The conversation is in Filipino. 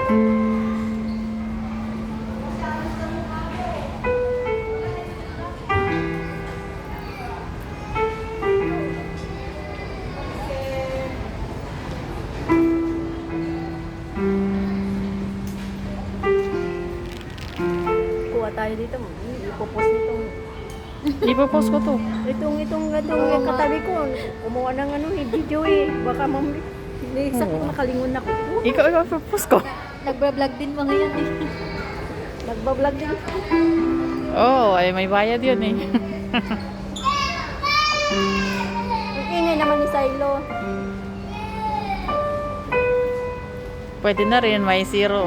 Kuha tayo dito. Ipopost nitong Ipopost ko to. itong katabi ko. Kumuha ng video eh. Baka sakit makalingon ako. Ikaw ipopost ko. Nagbablog din mga yan eh. Nagbablog din. Oh, ay may bayad yun eh. Ang ingay naman ni Silo. Pwede na rin, may 0.1.